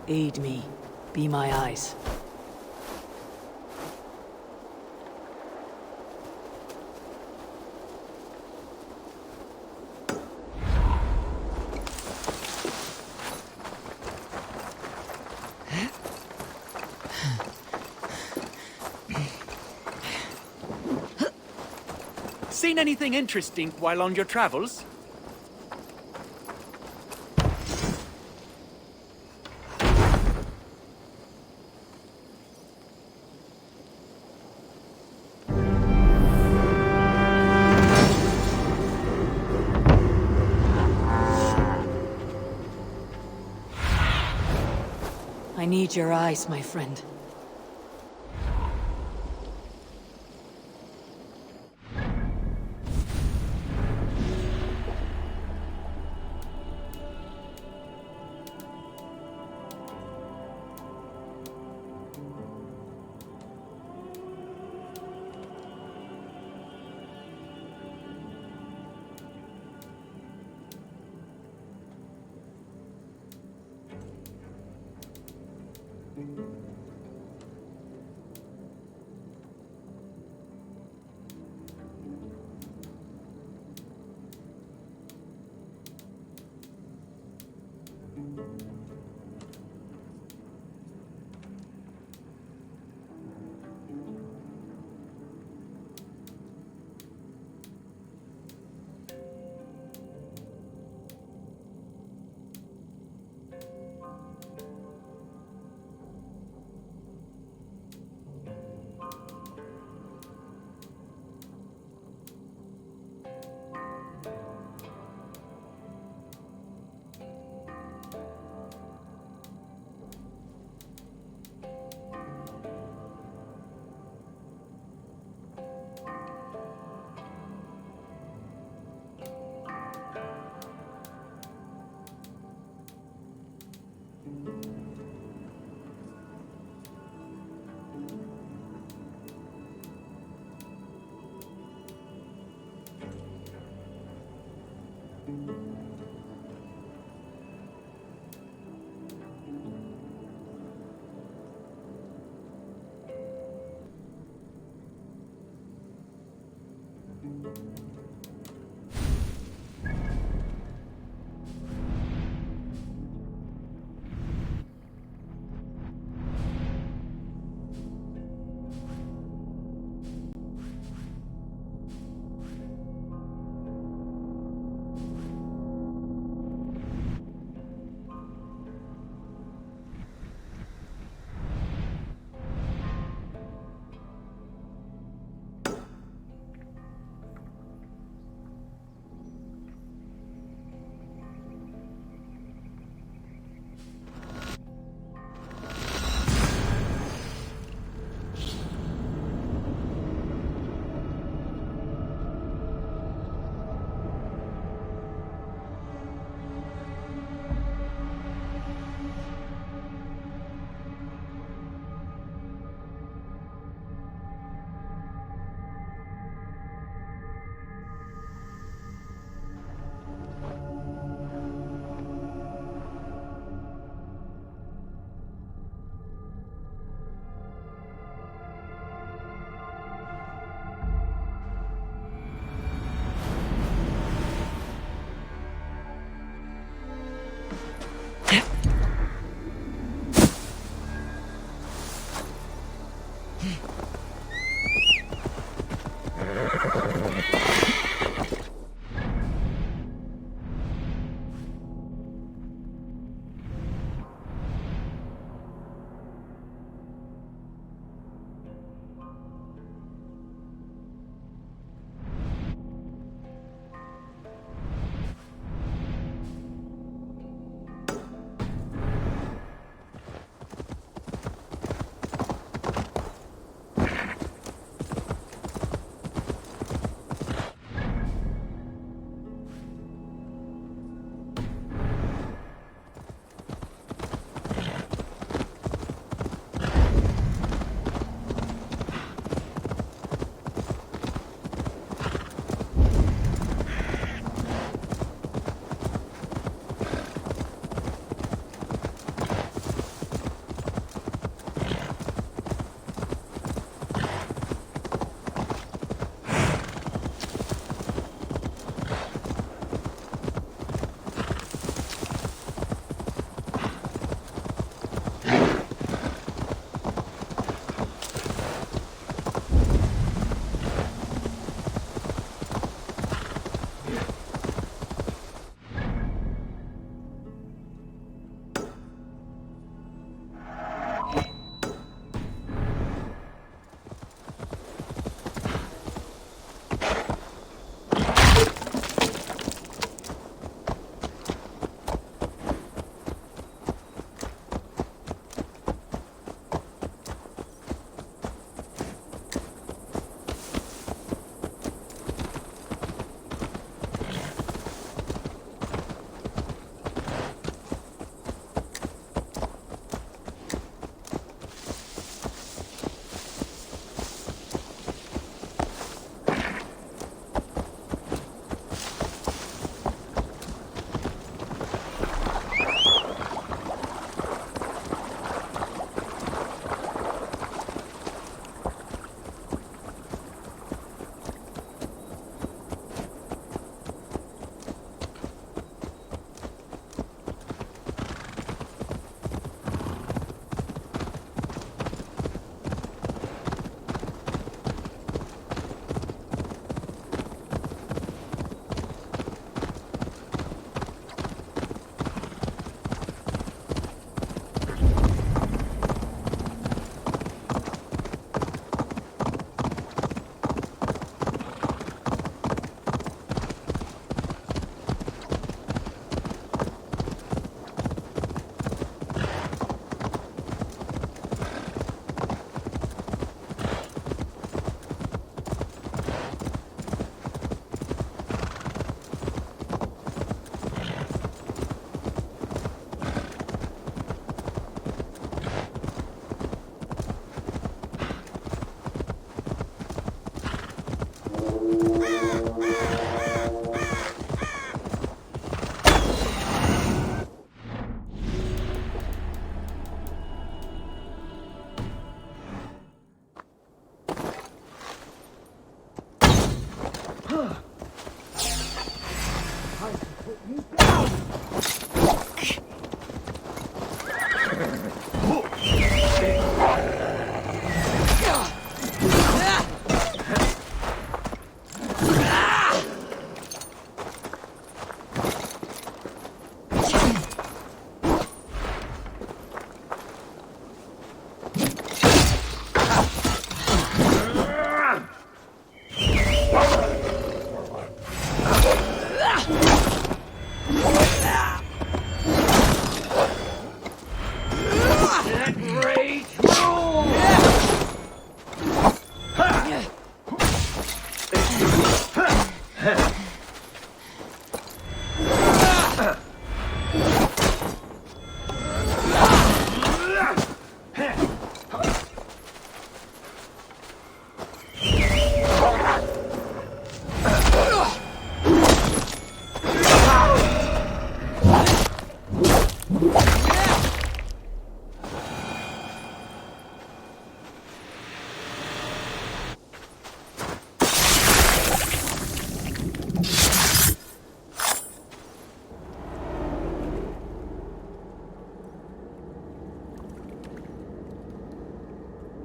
Aid me. Be my eyes. Seen anything interesting while on your travels? I need your eyes, my friend.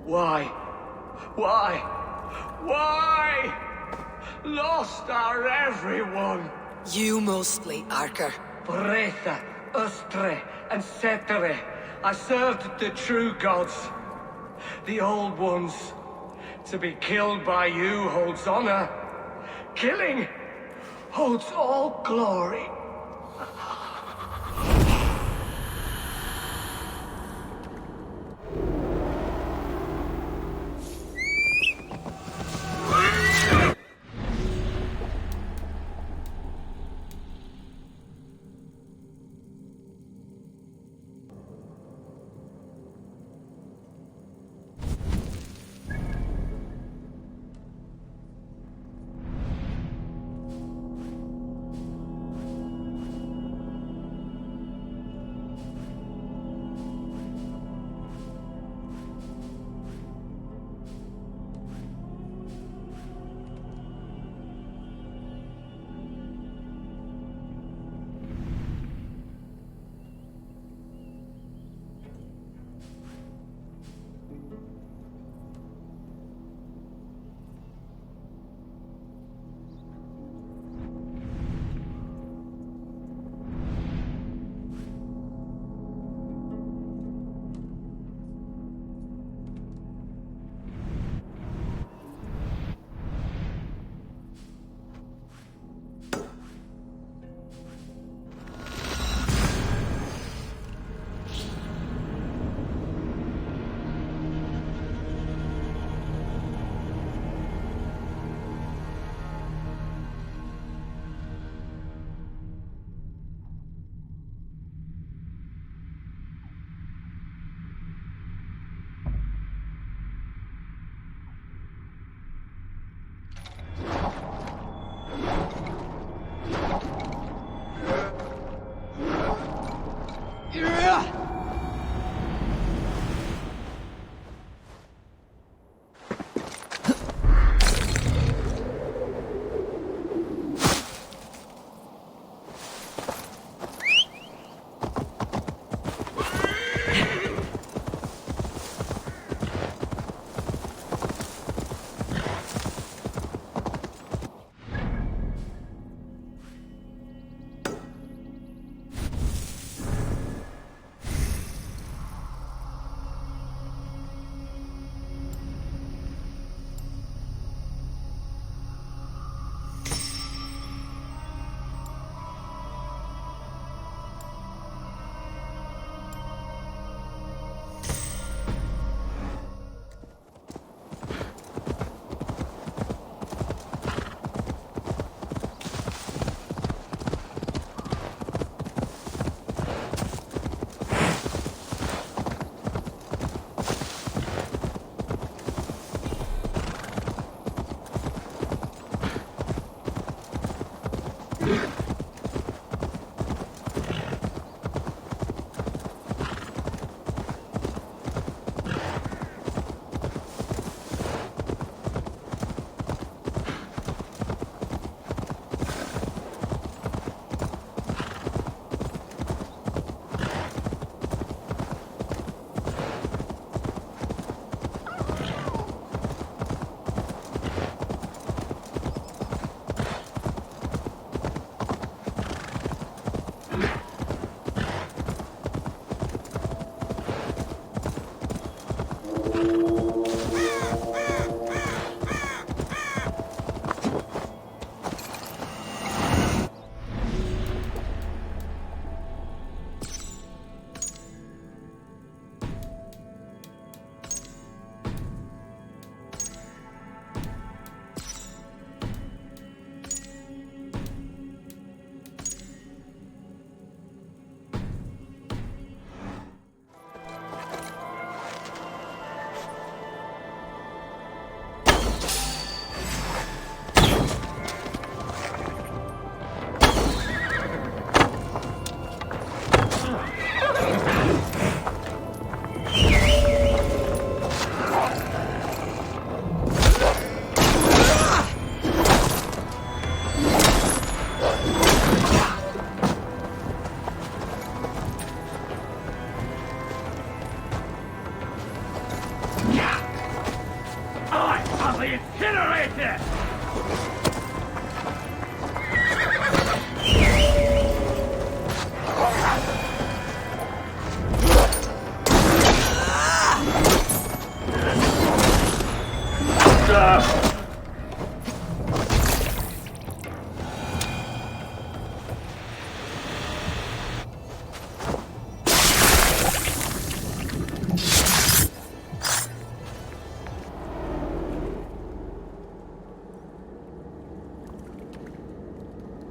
Why? Why? Why? Lost are everyone. You mostly, Archer. Bretha, Ustre, and Setere. I served the true gods. The old ones. To be killed by you holds honor. Killing holds all glory.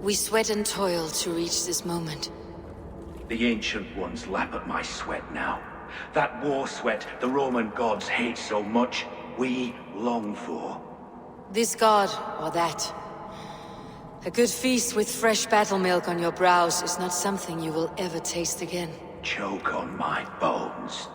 We sweat and toil to reach this moment. The Ancient Ones lap at my sweat now. That war sweat the Roman gods hate so much, we long for. This god, or that. A good feast with fresh battle milk on your brows is not something you will ever taste again. Choke on my bones.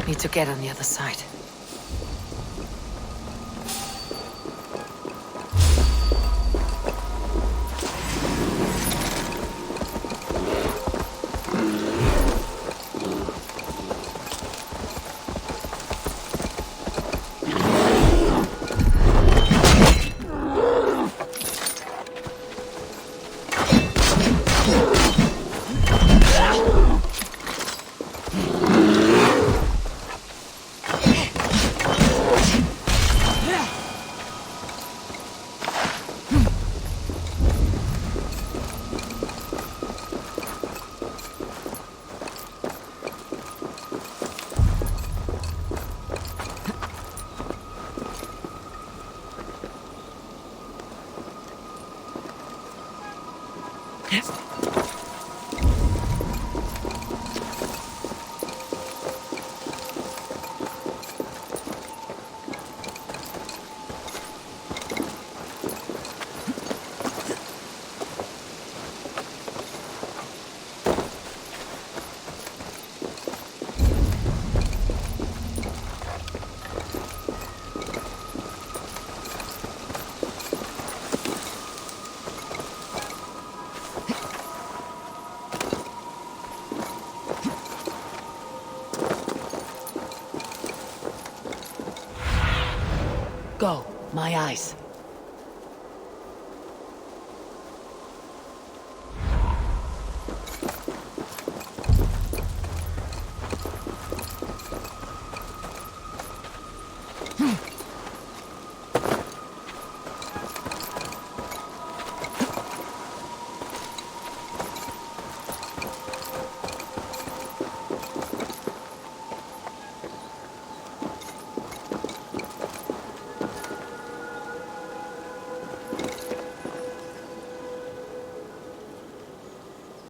Need to get on the other side. Go, my eyes.